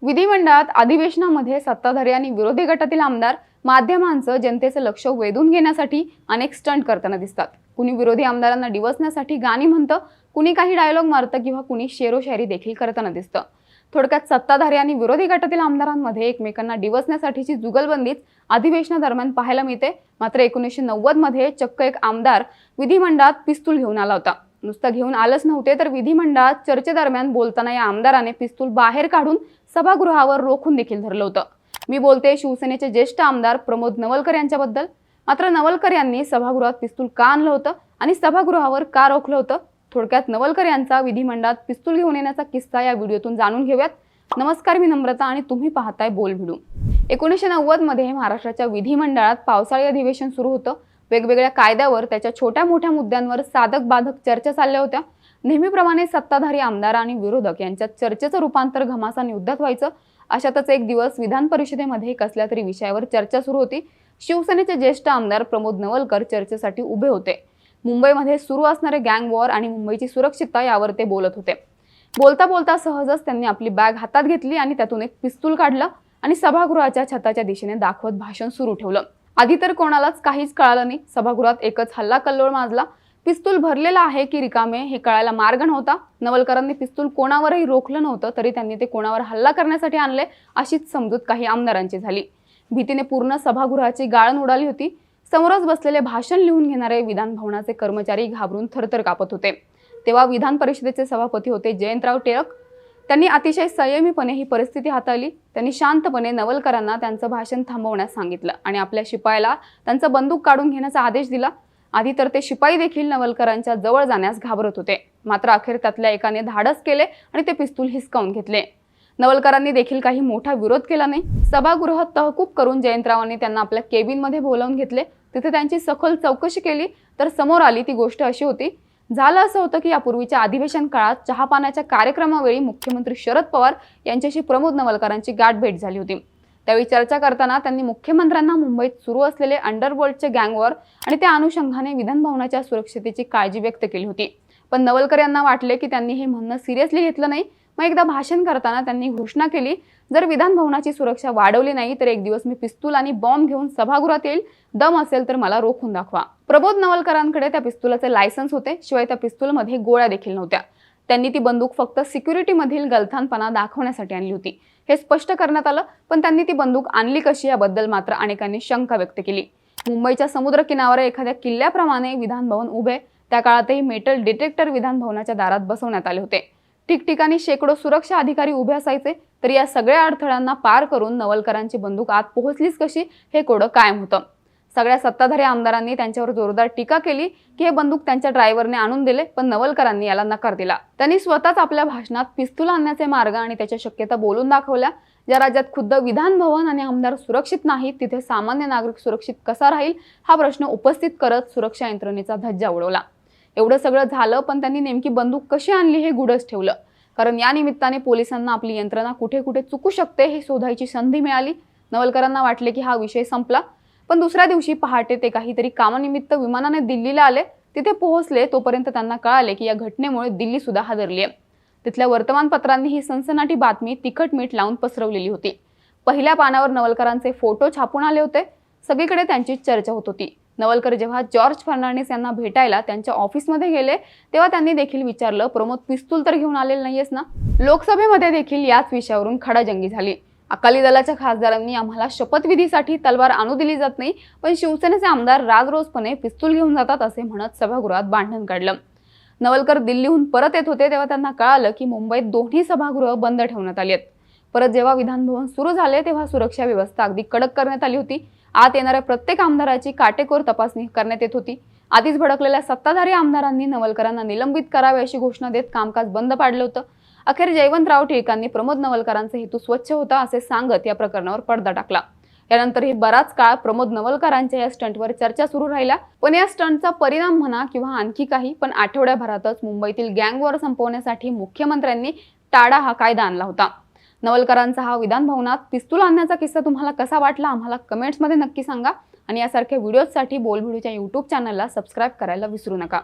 विधिमंडळात अधिवेशनामध्ये सत्ताधारी आणि विरोधी गटातील आमदार माध्यमांचं जनतेचं लक्ष वेधून घेण्यासाठी अनेक स्टंट करताना दिसतात। कुणी विरोधी आमदारांना डिवचण्यासाठी गाणी म्हणतं, कुणी काही डायलॉग मारतं किंवा कुणी शेरोशायरी देखील करताना दिसतं। थोडक्यात सत्ताधारी आणि विरोधी गटातील आमदारांमध्ये एकमेकांना डिवचण्यासाठीची जुगलबंदीच अधिवेशनादरम्यान पाहायला मिळते। मात्र 1990 मध्ये चक्क एक आमदार विधिमंडळात पिस्तूल घेऊन आला होता। नुसतं घेऊन आलंच नव्हते तर विधिमंडळात चर्चेदरम्यान बोलताना या आमदाराने पिस्तूल बाहेर काढून सभागृहावर रोखून देखील धरलं होतं। मी बोलते शिवसेनेचे ज्येष्ठ आमदार प्रमोद नवलकर यांच्याबद्दल। मात्र नवलकर यांनी सभागृहात पिस्तूल का आणलं होतं आणि सभागृहावर का रोखलं होतं? थोडक्यात नवलकर यांचा विधिमंडळात पिस्तूल घेऊन येण्याचा किस्सा या व्हिडिओतून जाणून घेऊयात। नमस्कार, मी नम्रता आणि तुम्ही पाहताय बोल व्हिडिओ। 1990 मध्ये महाराष्ट्राच्या विधिमंडळात पावसाळी अधिवेशन सुरू होतं। वेगवेगळ्या कायद्यावर, त्याच्या छोट्या मोठ्या मुद्द्यांवर साधक बाधक चर्चा चालल्या होत्या। नेहमीप्रमाणे सत्ताधारी आमदार आणि विरोधक यांच्यात चर्चेचं रूपांतर घमासान युद्धात व्हायचं। अशातच एक दिवस विधान परिषदेमध्ये कसल्या तरी विषयावर चर्चा सुरू होती। शिवसेनेचे ज्येष्ठ आमदार प्रमोद नवलकर चर्चेसाठी उभे होते। मुंबईमध्ये सुरू असणारे गँग वॉर आणि मुंबईची सुरक्षितता यावर ते बोलत होते। बोलता बोलता सहजच त्यांनी आपली बॅग हातात घेतली आणि त्यातून एक पिस्तूल काढलं आणि सभागृहाच्या छताच्या दिशेने दाखवत भाषण सुरू ठेवलं। आधी तर कोणालाच काहीच कळालं नाही। सभागृहात एकच हल्ला कल्लोळ माजला। पिस्तूल भरलेला आहे की रिकामे हे कळायला मार्ग नव्हता। नवलकरांनी पिस्तूल कोणावरही रोखलं नव्हतं, तरी त्यांनी ते कोणावर हल्ला करण्यासाठी आणले अशीच समजूत काही आमदारांची झाली। भीतीने पूर्ण सभागृहाची गाळण उडाली होती। समोरच बसलेले भाषण लिहून घेणारे विधान भवनाचे कर्मचारी घाबरून थरथर कापत होते। तेव्हा विधान परिषदेचे सभापती होते जयंतराव टिळक। त्यांनी अतिशय संयमीपणे ही परिस्थिती हाताळली। त्यांनी शांतपणे नवलकरांना त्यांचं भाषण थांबवण्यास सांगितलं आणि आपल्या शिपायाला त्यांचा बंदूक काढून घेण्याचा आदेश दिला। आधी तर ते शिपाई देखील नवलकरांच्या जवळ जाण्यास घाबरत होते। मात्र अखेर त्यातल्या एकाने धाडस केले आणि ते पिस्तूल हिसकावून घेतले। नवलकरांनी देखील काही मोठा विरोध केला नाही। सभागृह तहकूब करून जयंतरावांनी त्यांना आपल्या केबिनमध्ये बोलावून घेतले। तिथे त्यांची सखोल चौकशी केली तर समोर आली ती गोष्ट अशी होती। झालं असं होतं की यापूर्वीच्या अधिवेशन काळात चहापानाच्या कार्यक्रमावेळी मुख्यमंत्री शरद पवार यांच्याशी प्रमोद नवलकरांची गाठभेट झाली होती। त्यावेळी चर्चा करताना त्यांनी मुख्यमंत्र्यांना मुंबईत सुरू असलेले अंडरवर्ल्डचे गँग वॉर आणि त्या अनुषंगाने विधान भवनाच्या सुरक्षतेची काळजी व्यक्त केली होती। पण नवलकर यांना वाटले की त्यांनी हे म्हणणं सिरियसली घेतलं नाही। मग एकदा भाषण करताना त्यांनी घोषणा केली, जर विधान भवनाची सुरक्षा वाढवली नाही तर एक दिवस मी पिस्तूल आणि बॉम्ब घेऊन सभागृहात येईल। दम असेल तर मला रोखून दाखवा। प्रमोद नवलकरांकडे त्या पिस्तुलाचे लायसन्स होते, शिवाय त्या पिस्तूलमध्ये गोळ्या देखील नव्हत्या। त्यांनी ती बंदूक फक्त सिक्युरिटीमधील गलथानपणा दाखवण्यासाठी आणली होती हे स्पष्ट करण्यात आलं। पण त्यांनी ती बंदूक आणली कशी याबद्दल मात्र अनेकांनी शंका व्यक्त केली। मुंबईच्या समुद्र किनाऱ्यावर एखाद्या किल्ल्याप्रमाणे विधान भवन उभे, त्या काळातही मेटल डिटेक्टर विधान भवनाच्या दारात बसवण्यात आले होते। ठिकठिकाणी शेकडो सुरक्षा अधिकारी उभे असायचे। तर या सगळ्या अडथळ्यांना पार करून नवलकरांची बंदूक आत पोहोचलीच कशी हे कोडं कायम होतं। सगळ्या सत्ताधारी आमदारांनी त्यांच्यावर जोरदार टीका केली की हे बंदूक त्यांच्या ड्रायव्हरने आणून दिले, पण नवलकरांनी याला नकार दिला। त्यांनी स्वतःच आपल्या भाषणात पिस्तूल आणण्याचे मार्ग आणि त्याच्या शक्यता बोलून दाखवल्या। ज्या राज्यात खुद्द विधान भवन आणि आमदार सुरक्षित नाहीत, तिथे सामान्य नागरिक सुरक्षित कसा राहील हा प्रश्न उपस्थित करत सुरक्षा यंत्रणेचा धज्जा उडवला। एवढं सगळं झालं, पण त्यांनी नेमकी बंदूक कशी आणली हे गुढच ठेवलं। कारण या निमित्ताने पोलिसांना आपली यंत्रणा कुठे कुठे चुकू शकते हे शोधायची संधी मिळाली। नवलकरांना वाटले की हा विषय संपला। पण दुसऱ्या दिवशी पहाटे ते काहीतरी कामानिमित्त विमानाने दिल्लीला आले। तिथे पोहोचले तोपर्यंत त्यांना कळाले की या घटनेमुळे दिल्ली सुद्धा हादरली आहे। तिथल्या वर्तमानपत्रांनी ही सनसनाटी बातमी तिखट मीठ लावून पसरवलेली होती। पहिल्या पानावर नवलकरांचे फोटो छापून आले होते। सगळीकडे त्यांची चर्चा होत होती। नवलकर जेव्हा जॉर्ज फर्नांडिस यांना भेटायला त्यांच्या ऑफिसमध्ये गेले तेव्हा त्यांनी देखील विचारलं, प्रमोद पिस्तूल तर घेऊन आलेलं नाहीयेस ना? लोकसभेमध्ये देखील याच विषयावरून खडाजंगी झाली। अकाली दलाच्या खासदारांनी आम्हाला शपथविधीसाठी तलवार आणू दिली जात नाही, पण शिवसेनेचे आमदार राजरोसपणे पिस्तूल घेऊन जातात असे म्हणत सभागृहात भांडण काढलं। नवलकर दिल्लीहून परत येत होते तेव्हा त्यांना कळालं की मुंबईत दोन्ही सभागृह बंद ठेवण्यात आली आहेत। परत जेव्हा विधान भवन सुरू झाले तेव्हा सुरक्षा व्यवस्था अगदी कडक करण्यात आली होती। आत येणाऱ्या प्रत्येक आमदाराची काटेकोर तपासणी करण्यात येत होती। आधीच भडकलेल्या सत्ताधारी आमदारांनी नवलकरांना निलंबित करावे अशी घोषणा देत कामकाज बंद पाडलं होतं। अखेर जयवंतराव टिळकांनी प्रमोद नवलकरांचा हेतू स्वच्छ होता असे सांगत या प्रकरणावर पडदा टाकला। यानंतरही बराच काळ प्रमोद नवलकरांच्या या स्टंटवर चर्चा सुरू राहिल्या। पण या स्टंटचा परिणाम म्हणा किंवा आणखी काही, पण आठवड्याभरातच मुंबईतील गँग वॉर संपवण्यासाठी मुख्यमंत्र्यांनी टाडा हा कायदा आणला होता। नवलकरांचा हा विधान भवनात पिस्तूल आणण्याचा किस्सा तुम्हाला कसा वाटला आम्हाला कमेंट्समध्ये नक्की सांगा। आणि यासारख्या व्हिडिओजसाठी बोल व्हिडिओच्या YouTube चॅनलला सबस्क्राईब करायला विसरू नका।